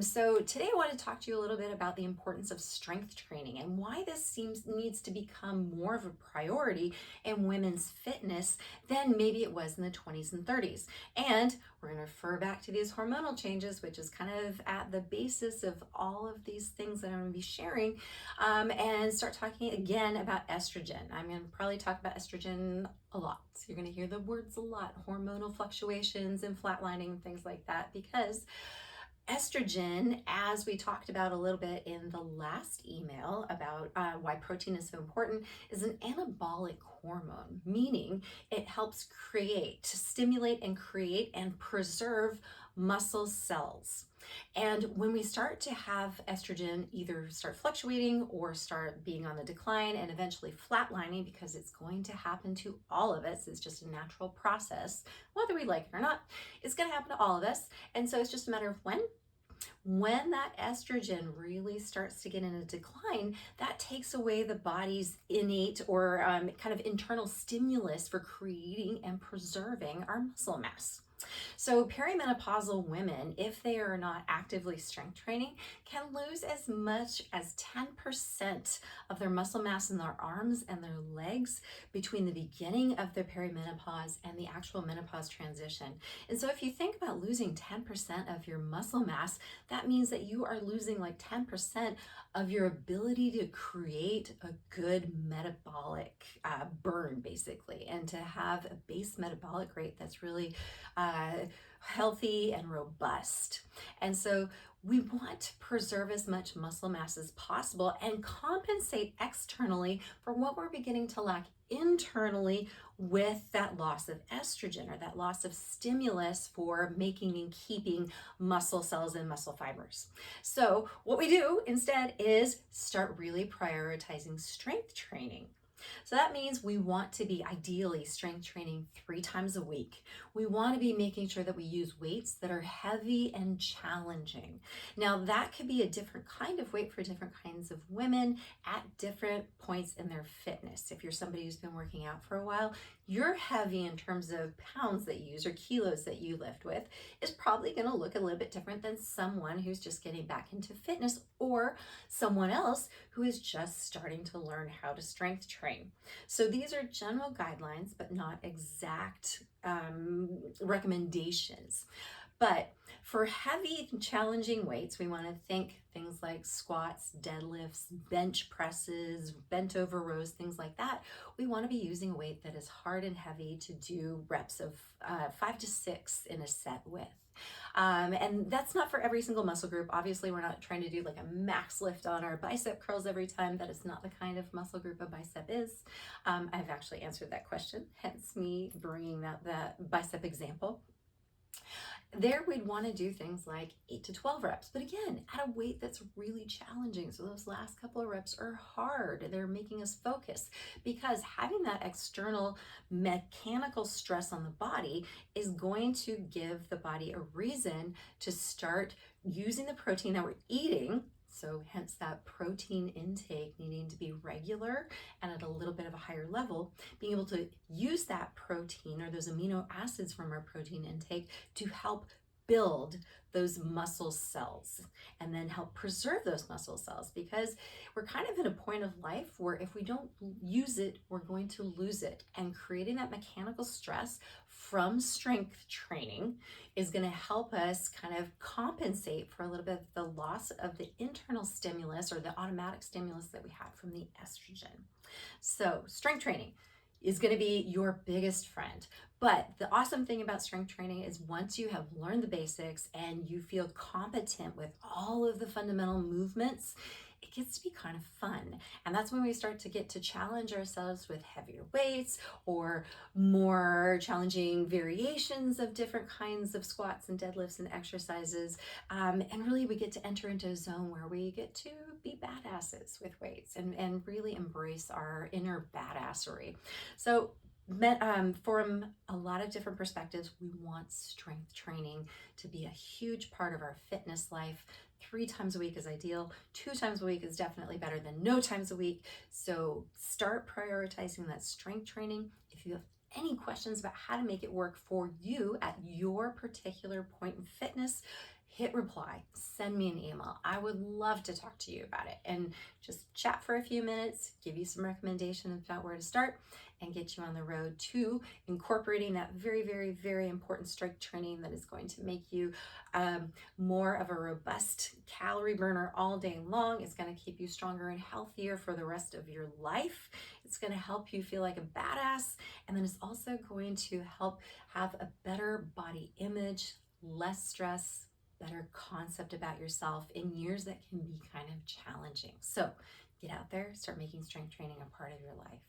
So today I want to talk to you a little bit about the importance of strength training and why this needs to become more of a priority in women's fitness than maybe it was in the 20s and 30s. And we're going to refer back to these hormonal changes, which is kind of at the basis of all of these things that I'm going to be sharing, and start talking again about estrogen. I'm going to probably talk about estrogen a lot. So you're going to hear the words a lot, hormonal fluctuations and flatlining and things like that, because estrogen, as we talked about a little bit in the last email about why protein is so important, is an anabolic hormone, meaning it helps stimulate and create and preserve muscle cells. And when we start to have estrogen either start fluctuating or start being on the decline and eventually flatlining, because it's going to happen to all of us, it's just a natural process, whether we like it or not, it's going to happen to all of us. And so it's just a matter of when that estrogen really starts to get in a decline, that takes away the body's innate or kind of internal stimulus for creating and preserving our muscle mass. So perimenopausal women, if they are not actively strength training, can lose as much as 10% of their muscle mass in their arms and their legs between the beginning of their perimenopause and the actual menopause transition. And so if you think about losing 10% of your muscle mass, that means that you are losing like 10% of your ability to create a good metabolic burn, basically, and to have a base metabolic rate that's really healthy and robust. And so we want to preserve as much muscle mass as possible and compensate externally for what we're beginning to lack internally with that loss of estrogen or that loss of stimulus for making and keeping muscle cells and muscle fibers. So what we do instead is start really prioritizing strength training. So that means we want to be ideally strength training 3 times a week. We want to be making sure that we use weights that are heavy and challenging. Now, that could be a different kind of weight for different kinds of women at different points in their fitness. If you're somebody who's been working out for a while, your heavy in terms of pounds that you use or kilos that you lift with is probably going to look a little bit different than someone who's just getting back into fitness or someone else who is just starting to learn how to strength train. So these are general guidelines, but not exact recommendations. But for heavy and challenging weights, we want to think things like squats, deadlifts, bench presses, bent over rows, things like that. We want to be using a weight that is hard and heavy to do reps of 5 to 6 in a set with. And that's not for every single muscle group. Obviously, we're not trying to do like a max lift on our bicep curls every time. That is not the kind of muscle group a bicep is. I've actually answered that question, hence me bringing that bicep example. There we'd want to do things like 8 to 12 reps, but again, at a weight that's really challenging. So those last couple of reps are hard. They're making us focus, because having that external mechanical stress on the body is going to give the body a reason to start using the protein that we're eating. So hence that protein intake needing to be regular and at a little bit of a higher level, being able to use that protein or those amino acids from our protein intake to help build those muscle cells and then help preserve those muscle cells, because we're kind of in a point of life where if we don't use it, we're going to lose it. And creating that mechanical stress from strength training is going to help us kind of compensate for a little bit of the loss of the internal stimulus or the automatic stimulus that we had from the estrogen. So strength training is going to be your biggest friend. But the awesome thing about strength training is once you have learned the basics and you feel competent with all of the fundamental movements, it gets to be kind of fun. And that's when we start to get to challenge ourselves with heavier weights or more challenging variations of different kinds of squats and deadlifts and exercises. And really we get to enter into a zone where we get to be badasses with weights and really embrace our inner badassery. So from a lot of different perspectives, we want strength training to be a huge part of our fitness life. 3 times a week is ideal. 2 times a week is definitely better than no times a week. So start prioritizing that strength training. If you have any questions about how to make it work for you at your particular point in fitness, hit reply, send me an email. I would love to talk to you about it and just chat for a few minutes, give you some recommendations about where to start, and get you on the road to incorporating that very, very, very important strength training that is going to make you more of a robust calorie burner all day long. It's going to keep you stronger and healthier for the rest of your life. It's going to help you feel like a badass. And then it's also going to help have a better body image, less stress, better concept about yourself in years that can be kind of challenging. So get out there, start making strength training a part of your life.